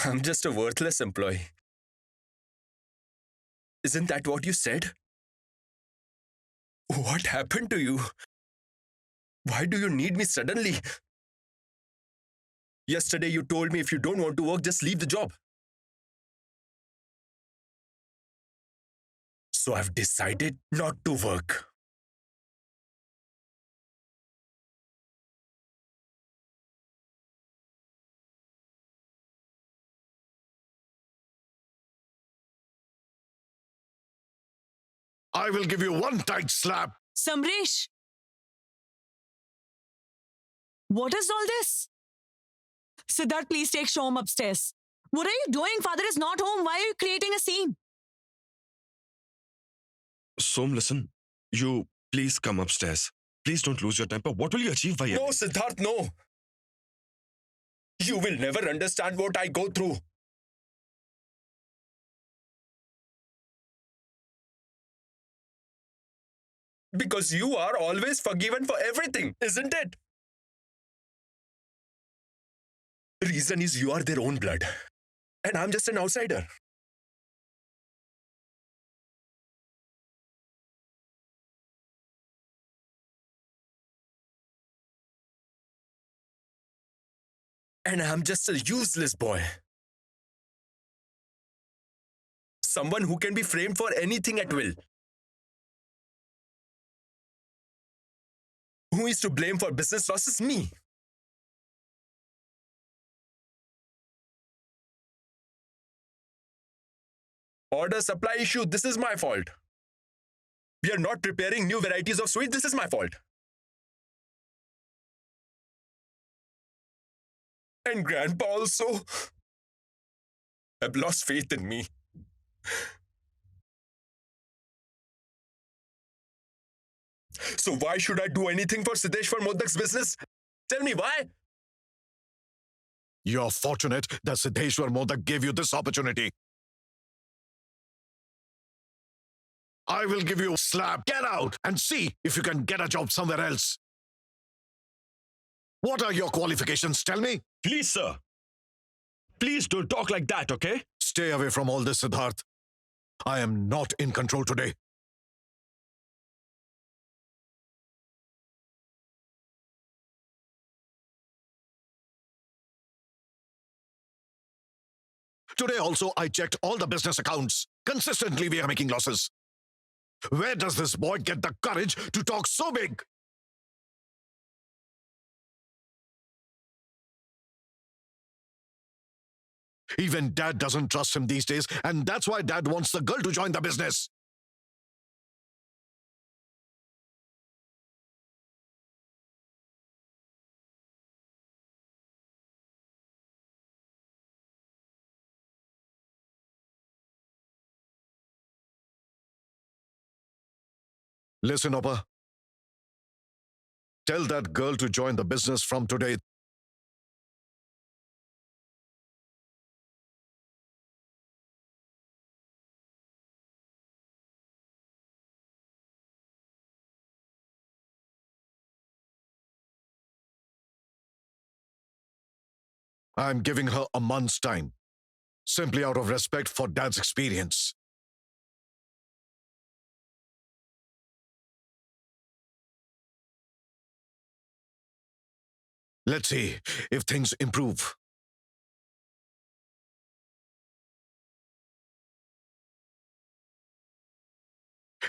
I'm just a worthless employee. Isn't that what you said? What happened to you? Why do you need me suddenly? Yesterday you told me if you don't want to work, just leave the job. So I've decided not to work. I will give you one tight slap. Samresh! What is all this? Siddharth, please take Shom upstairs. What are you doing? Father is not home. Why are you creating a scene? Som, listen. You please come upstairs. Please don't lose your temper. What will you achieve by it? No, Siddharth, no. You will never understand what I go through. Because you are always forgiven for everything, isn't it? Reason is you are their own blood. And I'm just an outsider. And I'm just a useless boy. Someone who can be framed for anything at will. Who is to blame for business losses? Me. Order supply issue, this is my fault. We are not preparing new varieties of sweets, this is my fault. And Grandpa also have lost faith in me. So why should I do anything for Siddheshwar Modak's business? Tell me why? You're fortunate that Siddheshwar Modak gave you this opportunity. I will give you a slap. Get out and see if you can get a job somewhere else. What are your qualifications? Tell me. Please, sir. Please don't talk like that, okay? Stay away from all this, Siddharth. I am not in control today. Today also, I checked all the business accounts. Consistently, we are making losses. Where does this boy get the courage to talk so big? Even Dad doesn't trust him these days, and that's why Dad wants the girl to join the business. Listen, Opa. Tell that girl to join the business from today. I'm giving her a month's time, simply out of respect for Dad's experience. Let's see if things improve.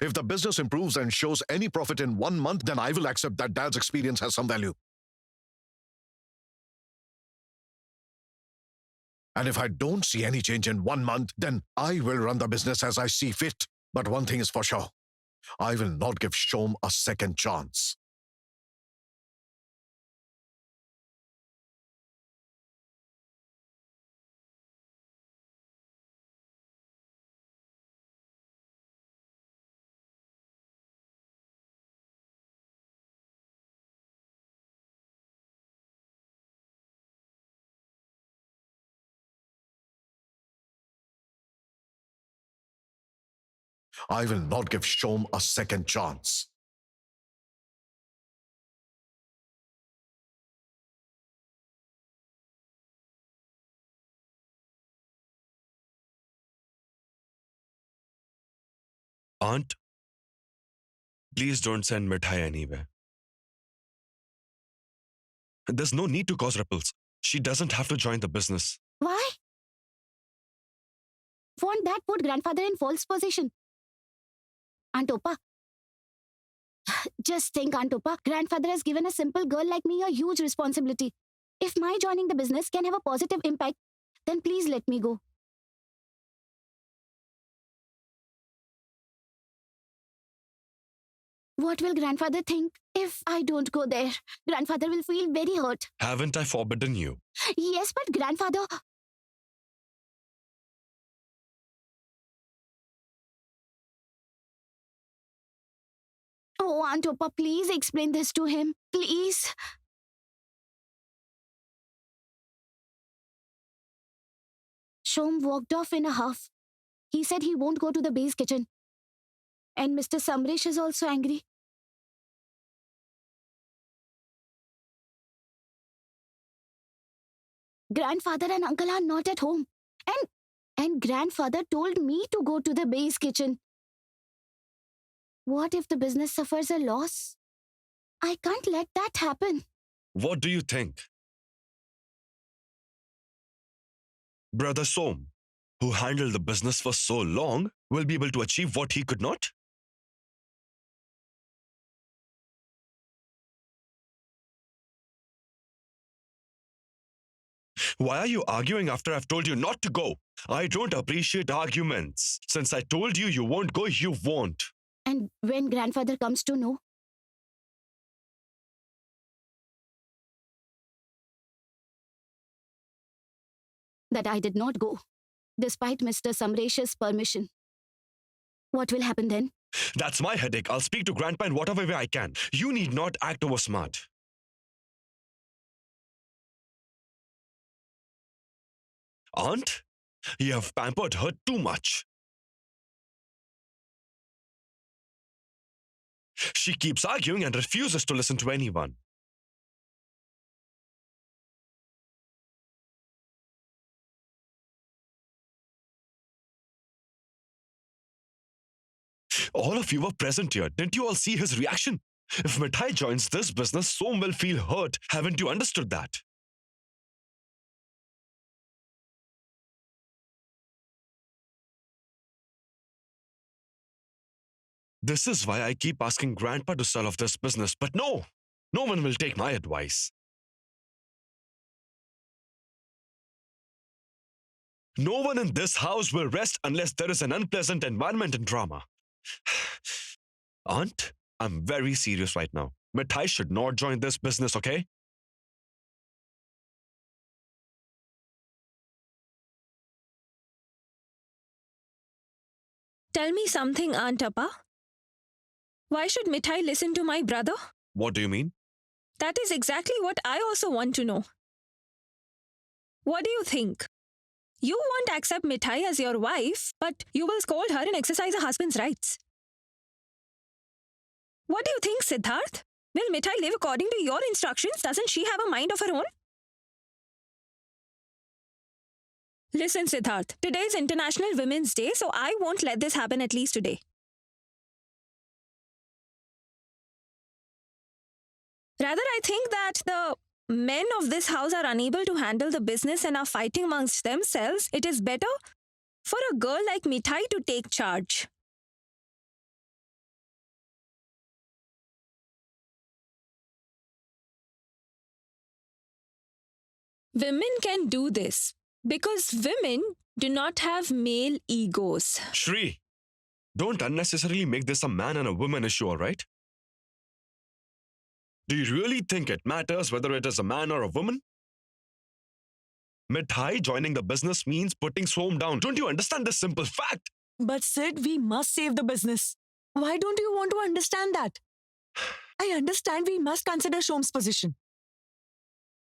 If the business improves and shows any profit in 1 month, then I will accept that Dad's experience has some value. And if I don't see any change in 1 month, then I will run the business as I see fit. But one thing is for sure, I will not give Shom a second chance. I will not give Shom a second chance. Aunt, please don't send Mithai anywhere. There's no need to cause ripples. She doesn't have to join the business. Why? Won't that put grandfather in false position? Aunt Opa. Just think, Aunt Opa. Grandfather has given a simple girl like me a huge responsibility. If my joining the business can have a positive impact, then please let me go. What will grandfather think if I don't go there? Grandfather will feel very hurt. Haven't I forbidden you? Yes, but grandfather... Oh, Aunt Opa, please explain this to him. Please. Shom walked off in a huff. He said he won't go to the base kitchen. And Mr. Samresh is also angry. Grandfather and uncle are not at home. And grandfather told me to go to the base kitchen. What if the business suffers a loss? I can't let that happen. What do you think? Brother Som, who handled the business for so long, will be able to achieve what he could not? Why are you arguing after I've told you not to go? I don't appreciate arguments. Since I told you you won't go, you won't. And when grandfather comes to know, that I did not go, despite Mr. Samresh's permission, what will happen then? That's my headache. I'll speak to Grandpa in whatever way I can. You need not act over smart. Aunt, you have pampered her too much. She keeps arguing and refuses to listen to anyone. All of you were present here. Didn't you all see his reaction? If Mithai joins this business, Som will feel hurt. Haven't you understood that? This is why I keep asking Grandpa to sell off this business, but no one will take my advice. No one in this house will rest unless there is an unpleasant environment and drama. Aunt, I'm very serious right now. Mithai should not join this business, okay? Tell me something, Aunt Appa. Why should Mithai listen to my brother? What do you mean? That is exactly what I also want to know. What do you think? You won't accept Mithai as your wife, but you will scold her and exercise a husband's rights. What do you think, Siddharth? Will Mithai live according to your instructions? Doesn't she have a mind of her own? Listen, Siddharth, today is International Women's Day, so I won't let this happen at least today. Rather, I think that the men of this house are unable to handle the business and are fighting amongst themselves. It is better for a girl like Mithai to take charge. Women can do this because women do not have male egos. Shri, don't unnecessarily make this a man and a woman issue, all right? Do you really think it matters whether it is a man or a woman? Mithai joining the business means putting Som down. Don't you understand this simple fact? But Sid, we must save the business. Why don't you want to understand that? I understand we must consider Shom's position.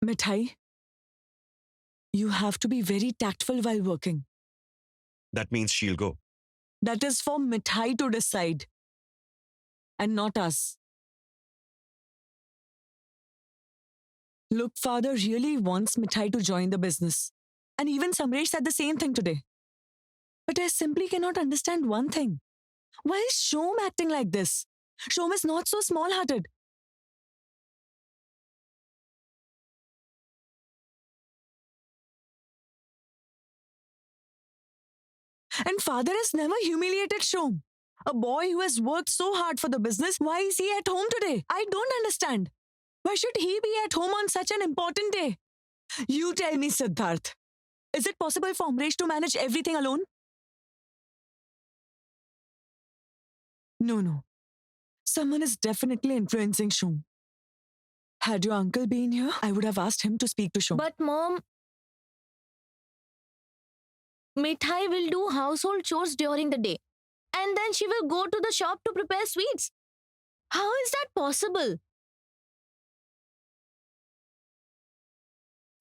Mithai, you have to be very tactful while working. That means she'll go. That is for Mithai to decide. And not us. Look, father really wants Mithai to join the business. And even Samresh said the same thing today. But I simply cannot understand one thing. Why is Shom acting like this? Shom is not so small-hearted. And father has never humiliated Shom. A boy who has worked so hard for the business, why is he at home today? I don't understand. Why should he be at home on such an important day? You tell me, Siddharth. Is it possible for Amresh to manage everything alone? No. Someone is definitely influencing Shom. Had your uncle been here, I would have asked him to speak to Shom. But mom, Mithai will do household chores during the day. And then she will go to the shop to prepare sweets. How is that possible?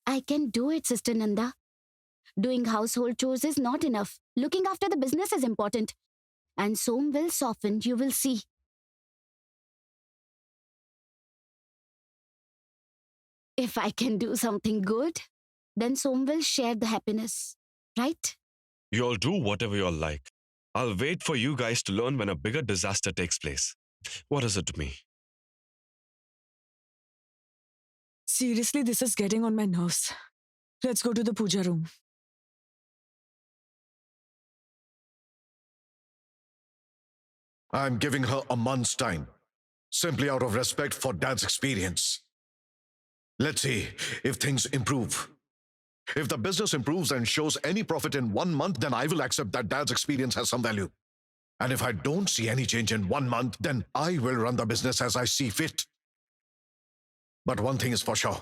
I can do it, Sister Nanda. Doing household chores is not enough. Looking after the business is important. And Som will soften, you will see. If I can do something good, then Som will share the happiness. Right? You'll do whatever you'll like. I'll wait for you guys to learn when a bigger disaster takes place. What is it to me? Seriously, this is getting on my nerves. Let's go to the puja room. I'm giving her a month's time, simply out of respect for Dad's experience. Let's see if things improve. If the business improves and shows any profit in 1 month, then I will accept that Dad's experience has some value. And if I don't see any change in 1 month, then I will run the business as I see fit. But one thing is for sure,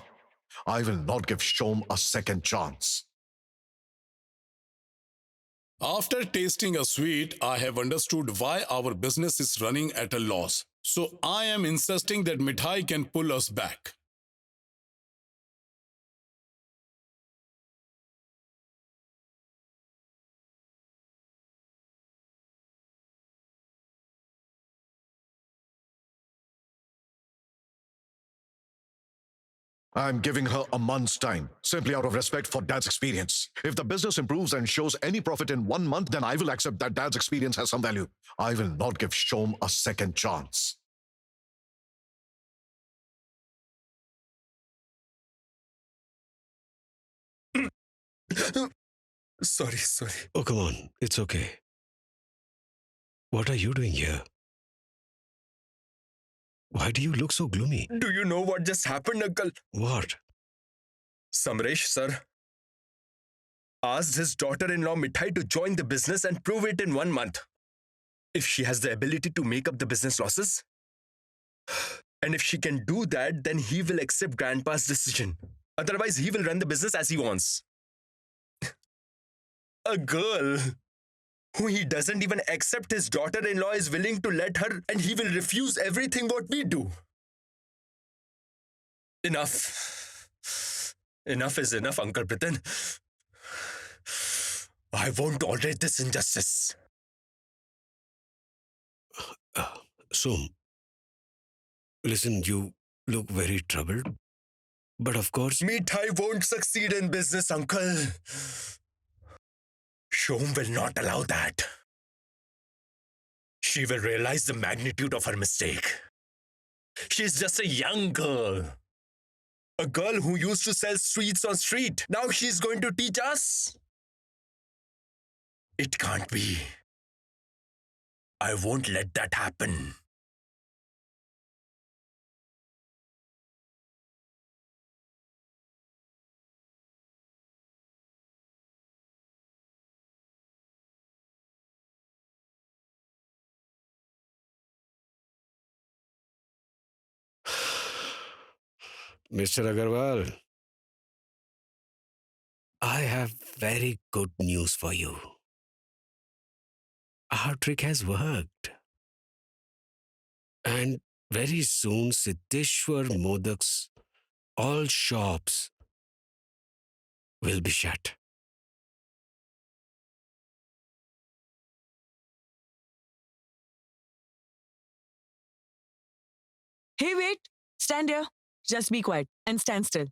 I will not give Shom a second chance. After tasting a sweet, I have understood why our business is running at a loss. So I am insisting that Mithai can pull us back. I'm giving her a month's time, simply out of respect for Dad's experience. If the business improves and shows any profit in 1 month, then I will accept that Dad's experience has some value. I will not give Shom a second chance. Sorry. Oh, come on. It's okay. What are you doing here? Why do you look so gloomy? Do you know what just happened, Uncle? What? Samresh, sir, asked his daughter-in-law Mithai to join the business and prove it in 1 month. If she has the ability to make up the business losses, and if she can do that, then he will accept Grandpa's decision. Otherwise, he will run the business as he wants. A girl who he doesn't even accept his daughter-in-law is willing to let her, and he will refuse everything what we do. Enough. Enough is enough, Uncle Pritan. I won't tolerate this injustice. Som, listen, you look very troubled. But of course... Mithai won't succeed in business, Uncle. Shom will not allow that. She will realize the magnitude of her mistake. She's just a young girl. A girl who used to sell sweets on street. Now she's going to teach us? It can't be. I won't let that happen. Mr. Agarwal, I have very good news for you. Our trick has worked. And very soon, Siddheshwar Modak's all shops will be shut. Hey, wait. Stand here. Just be quiet and stand still.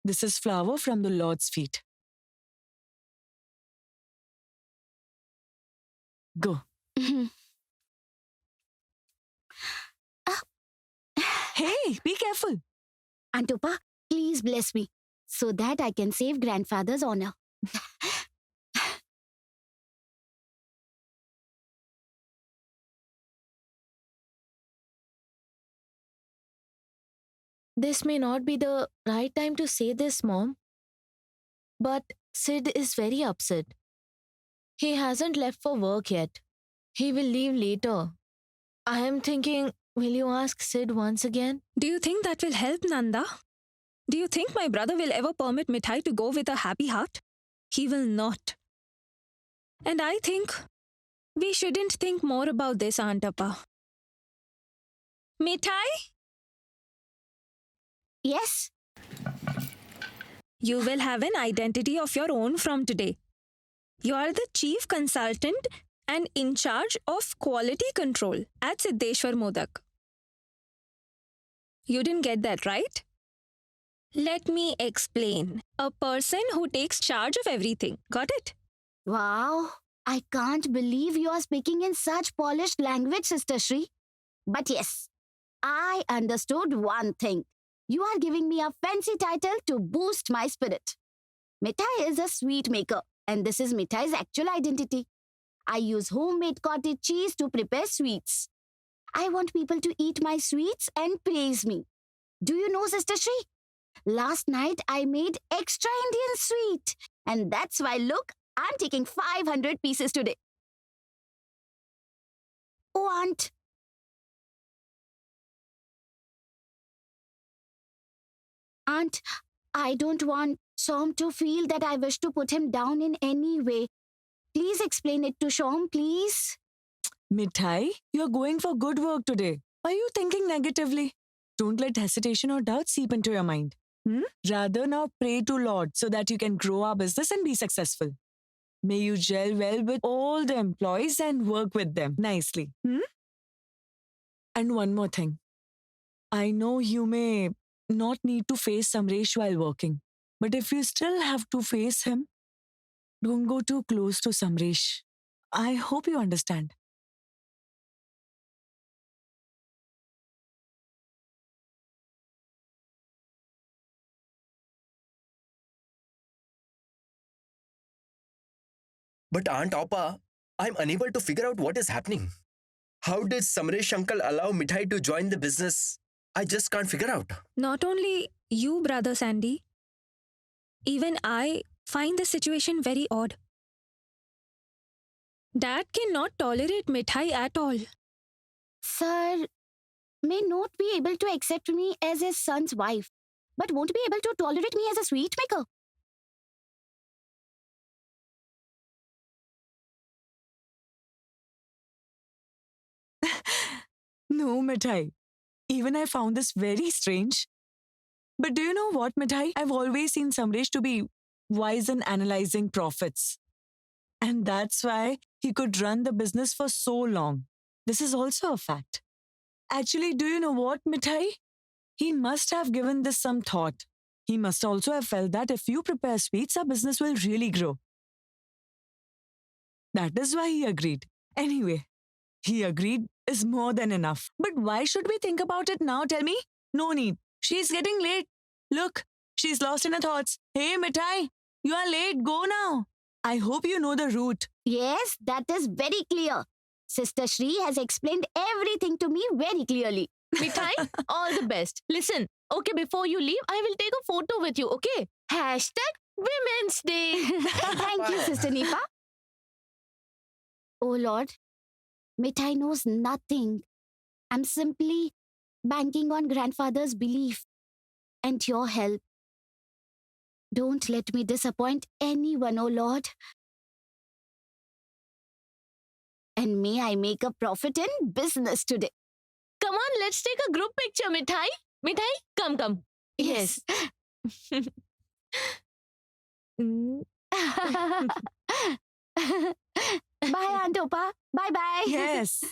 This is flour from the Lord's feet. Go. Hey, be careful. Antopa, please bless me so that I can save grandfather's honor. This may not be the right time to say this, Mom, but Sid is very upset. He hasn't left for work yet. He will leave later. I am thinking, will you ask Sid once again? Do you think that will help, Nanda? Do you think my brother will ever permit Mithai to go with a happy heart? He will not. And I think we shouldn't think more about this, Antappa. Mithai, Yes? you will have an identity of your own from today. You are the chief consultant and in charge of quality control at Siddheshwar Modak. You didn't get that, right? Let me explain. A person who takes charge of everything. Got it? Wow, I can't believe you are speaking in such polished language, Sister Shri. But yes, I understood one thing. You are giving me a fancy title to boost my spirit. Mithai is a sweet maker, and this is Mithai's actual identity. I use homemade cottage cheese to prepare sweets. I want people to eat my sweets and praise me. Do you know, Sister Shri? Last night I made extra Indian sweet, and that's why, look, I'm taking 500 pieces today. Oh, Aunt. Aunt, I don't want Shom to feel that I wish to put him down in any way. Please explain it to Shom, please. Mithai, you're going for good work today. Are you thinking negatively? Don't let hesitation or doubt seep into your mind. Rather now pray to Lord so that you can grow our business and be successful. May you gel well with all the employees and work with them nicely. And one more thing. I know you may not need to face Samresh while working, but if you still have to face him, don't go too close to Samresh. I hope you understand. But Aunt Appa, I'm unable to figure out what is happening. How did Samresh uncle allow Mithai to join the business? I just can't figure out. Not only you, Brother Sandy, even I find this situation very odd. Dad cannot tolerate Mithai at all. Sir may not be able to accept me as his son's wife, but won't be able to tolerate me as a sweet maker. No, Mithai. Even I found this very strange. But do you know what, Mithai? I've always seen Samresh to be wise in analyzing profits. And that's why he could run the business for so long. This is also a fact. Actually, do you know what, Mithai? He must have given this some thought. He must also have felt that if you prepare sweets, our business will really grow. That is why he agreed. Anyway, he agreed is more than enough. But why should we think about it now? Tell me. No need. She's getting late. Look, she's lost in her thoughts. Hey, Mithai, you are late. Go now. I hope you know the route. Yes, that is very clear. Sister Shri has explained everything to me very clearly. Mithai, all the best. Listen, okay, before you leave, I will take a photo with you, okay? Hashtag Women's Day. Thank you, Sister Nipa. Oh Lord, Mithai knows nothing. I'm simply banking on grandfather's belief and your help. Don't let me disappoint anyone, oh Lord. And may I make a profit in business today. Come on, let's take a group picture, Mithai. Mithai, come. Yes. Bye, Aunt Opa. Bye-bye. Yes.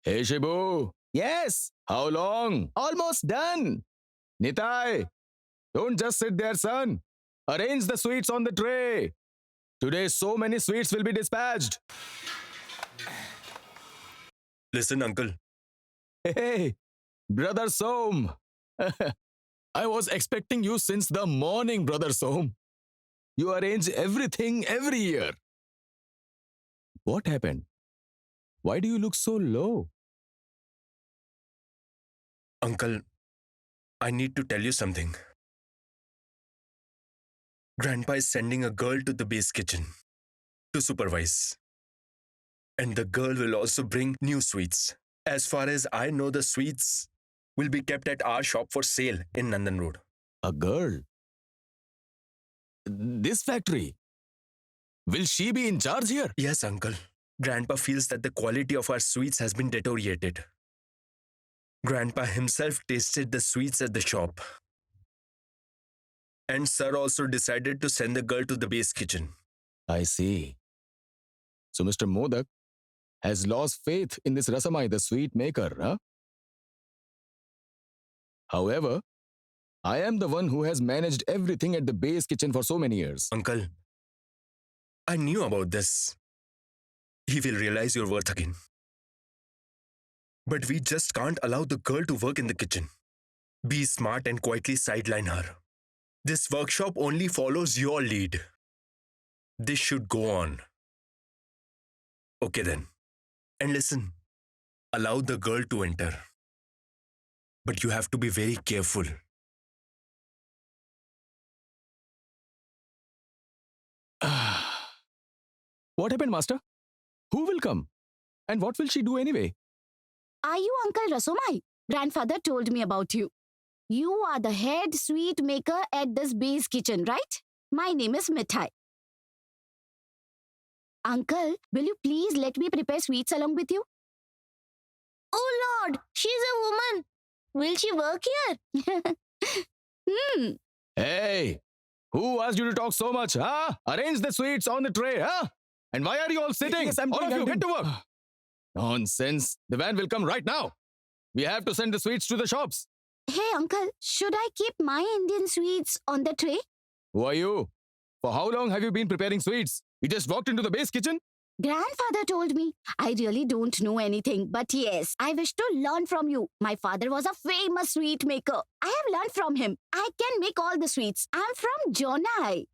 Hey Shibu. Yes. How long? Almost done. Nitai, don't just sit there, son. Arrange the sweets on the tray. Today, so many sweets will be dispatched. Listen, uncle. Hey, brother Som. I was expecting you since the morning, brother Som. You arrange everything every year. What happened? Why do you look so low? Uncle, I need to tell you something. Grandpa is sending a girl to the base kitchen to supervise. And the girl will also bring new sweets. As far as I know, the sweets will be kept at our shop for sale in Nandan Road. A girl? This factory? Will she be in charge here? Yes, uncle. Grandpa feels that the quality of our sweets has been deteriorated. Grandpa himself tasted the sweets at the shop. And sir also decided to send the girl to the base kitchen. I see. So Mr. Modak has lost faith in this Rasamai, the sweet maker, huh? However, I am the one who has managed everything at the base kitchen for so many years. Uncle, I knew about this. He will realize your worth again. But we just can't allow the girl to work in the kitchen. Be smart and quietly sideline her. This workshop only follows your lead. This should go on. Okay then. And listen, allow the girl to enter. But you have to be very careful. What happened, master? Who will come? And what will she do anyway? Are you Uncle Rasomai? Grandfather told me about you. You are the head sweet maker at this base kitchen, right? My name is Mithai. Uncle, will you please let me prepare sweets along with you? Oh Lord, she's a woman. Will she work here? Hey, who asked you to talk so much, huh? Arrange the sweets on the tray, huh? And why are you all sitting? Yes, I'm all doing, of you, I'm get to doing. work. Nonsense. The van will come right now. We have to send the sweets to the shops. Hey, Uncle, should I keep my Indian sweets on the tray? Who are you? For how long have you been preparing sweets? You just walked into the base kitchen? Grandfather told me. I really don't know anything, but yes, I wish to learn from you. My father was a famous sweet maker. I have learned from him. I can make all the sweets. I'm from Jonai.